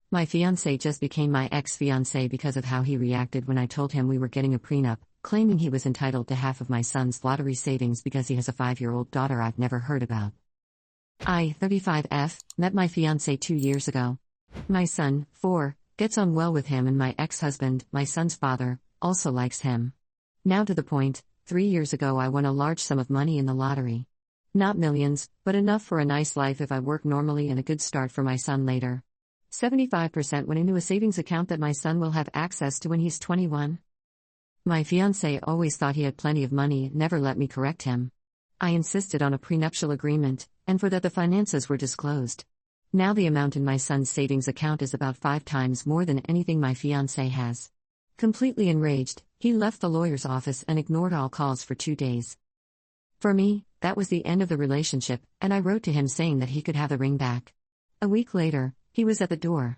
My fiancé just became my ex-fiancé because of how he reacted when I told him we were getting a prenup, claiming he was entitled to half of my son's lottery savings because he has a 5-year-old daughter I've never heard about. I, 35F, met my fiancé 2 years ago. My son, 4, gets on well with him, and my ex-husband, my son's father, also likes him. Now to the point, 3 years ago I won a large sum of money in the lottery. Not millions, but enough for a nice life if I work normally, and a good start for my son later. 75% went into a savings account that my son will have access to when he's 21. My fiancé always thought he had plenty of money and never let me correct him. I insisted on a prenuptial agreement, and for that the finances were disclosed. Now the amount in my son's savings account is about 5 times more than anything my fiancé has. Completely enraged, he left the lawyer's office and ignored all calls for 2 days. For me, that was the end of the relationship, and I wrote to him saying that he could have the ring back. A week later, he was at the door.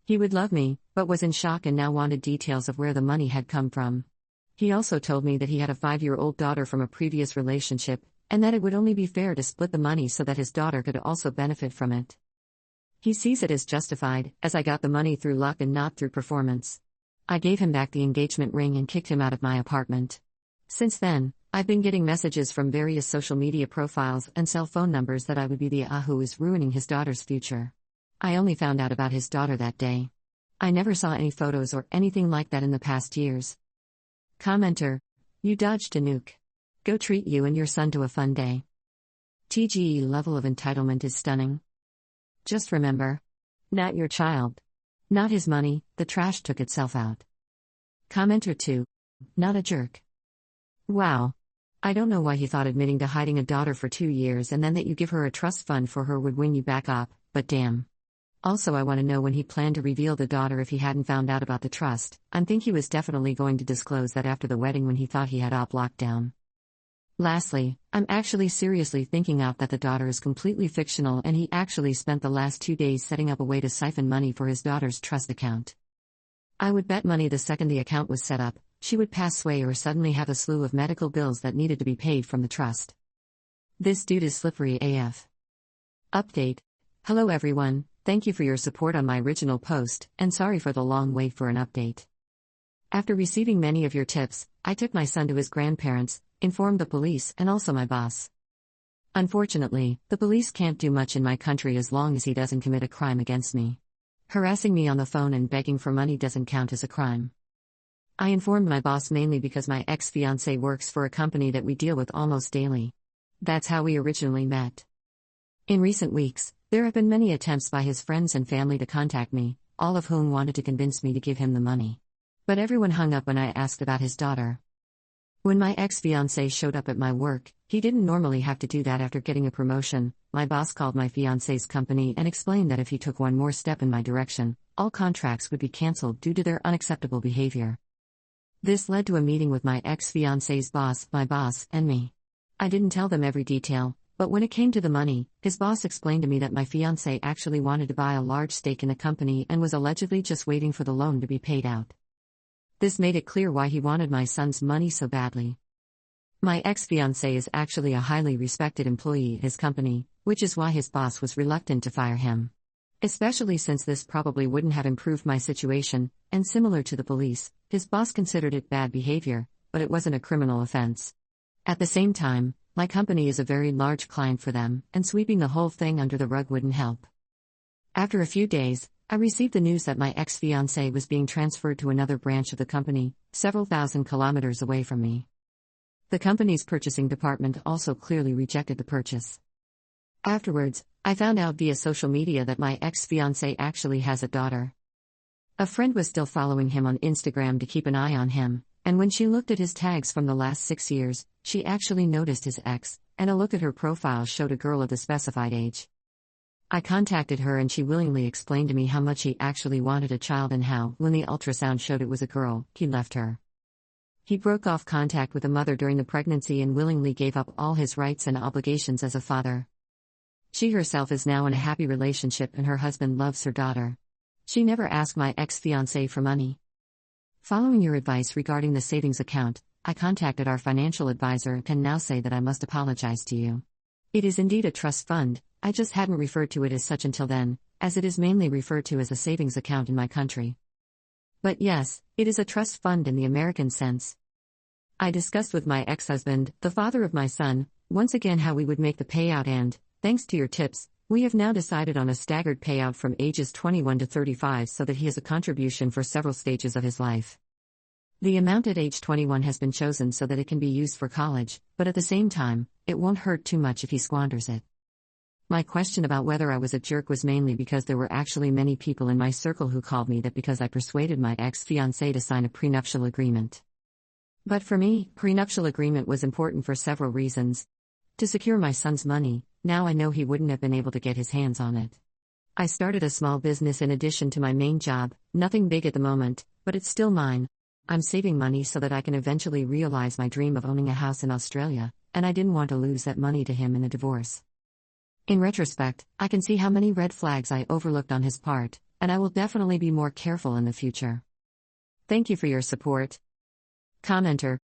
He would love me, but was in shock and now wanted details of where the money had come from. He also told me that he had a 5-year-old daughter from a previous relationship, and that it would only be fair to split the money so that his daughter could also benefit from it. He sees it as justified, as I got the money through luck and not through performance. I gave him back the engagement ring and kicked him out of my apartment. Since then, I've been getting messages from various social media profiles and cell phone numbers that I would be the who is ruining his daughter's future. I only found out about his daughter that day. I never saw any photos or anything like that in the past years. Commenter: you dodged a nuke. Go treat you and your son to a fun day. TGE level of entitlement is stunning. Just remember, not your child. Not his money, the trash took itself out. Commenter 2: not a jerk. Wow. I don't know why he thought admitting to hiding a daughter for 2 years and then that you give her a trust fund for her would win you back up, but damn. Also, I want to know when he planned to reveal the daughter if he hadn't found out about the trust. I think he was definitely going to disclose that after the wedding when he thought he had op lockdown. Lastly, I'm actually seriously thinking out that the daughter is completely fictional and he actually spent the last 2 days setting up a way to siphon money for his daughter's trust account. I would bet money the second the account was set up, she would pass away or suddenly have a slew of medical bills that needed to be paid from the trust. This dude is slippery AF. Update. Hello everyone, thank you for your support on my original post, and sorry for the long wait for an update. After receiving many of your tips, I took my son to his grandparents, informed the police and also my boss. Unfortunately, the police can't do much in my country as long as he doesn't commit a crime against me. Harassing me on the phone and begging for money doesn't count as a crime. I informed my boss mainly because my ex-fiancé works for a company that we deal with almost daily. That's how we originally met. In recent weeks, there have been many attempts by his friends and family to contact me, all of whom wanted to convince me to give him the money. But everyone hung up when I asked about his daughter. When my ex-fiancé showed up at my work, he didn't normally have to do that after getting a promotion. My boss called my fiancé's company and explained that if he took one more step in my direction, all contracts would be cancelled due to their unacceptable behavior. This led to a meeting with my ex-fiancé's boss, my boss, and me. I didn't tell them every detail, but when it came to the money, his boss explained to me that my fiancé actually wanted to buy a large stake in the company and was allegedly just waiting for the loan to be paid out. This made it clear why he wanted my son's money so badly. My ex-fiancé is actually a highly respected employee at his company, which is why his boss was reluctant to fire him. Especially since this probably wouldn't have improved my situation, and similar to the police, his boss considered it bad behavior, but it wasn't a criminal offense. At the same time, my company is a very large client for them, and sweeping the whole thing under the rug wouldn't help. After a few days, I received the news that my ex-fiancé was being transferred to another branch of the company, several thousand kilometers away from me. The company's purchasing department also clearly rejected the purchase. Afterwards, I found out via social media that my ex-fiancé actually has a daughter. A friend was still following him on Instagram to keep an eye on him, and when she looked at his tags from the last 6 years, she actually noticed his ex, and a look at her profile showed a girl of the specified age. I contacted her and she willingly explained to me how much he actually wanted a child and how, when the ultrasound showed it was a girl, he left her. He broke off contact with the mother during the pregnancy and willingly gave up all his rights and obligations as a father. She herself is now in a happy relationship and her husband loves her daughter. She never asked my ex-fiancé for money. Following your advice regarding the savings account, I contacted our financial advisor and can now say that I must apologize to you. It is indeed a trust fund, I just hadn't referred to it as such until then, as it is mainly referred to as a savings account in my country. But yes, it is a trust fund in the American sense. I discussed with my ex-husband, the father of my son, once again how we would make the payout and, thanks to your tips, we have now decided on a staggered payout from ages 21 to 35 so that he has a contribution for several stages of his life. The amount at age 21 has been chosen so that it can be used for college, but at the same time, it won't hurt too much if he squanders it. My question about whether I was a jerk was mainly because there were actually many people in my circle who called me that because I persuaded my ex-fiancé to sign a prenuptial agreement. But for me, prenuptial agreement was important for several reasons. To secure my son's money, now I know he wouldn't have been able to get his hands on it. I started a small business in addition to my main job, nothing big at the moment, but it's still mine. I'm saving money so that I can eventually realize my dream of owning a house in Australia, and I didn't want to lose that money to him in a divorce. In retrospect, I can see how many red flags I overlooked on his part, and I will definitely be more careful in the future. Thank you for your support. Commenter.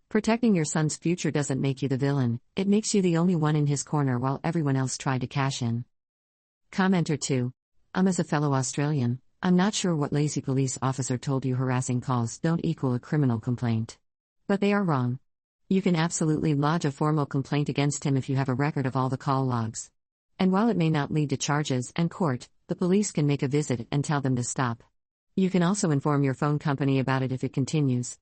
Protecting your son's future doesn't make you the villain, it makes you the only one in his corner while everyone else tried to cash in. Commenter 2. As a fellow Australian, I'm not sure what lazy police officer told you harassing calls don't equal a criminal complaint. But they are wrong. You can absolutely lodge a formal complaint against him if you have a record of all the call logs. And while it may not lead to charges and court, the police can make a visit and tell them to stop. You can also inform your phone company about it if it continues.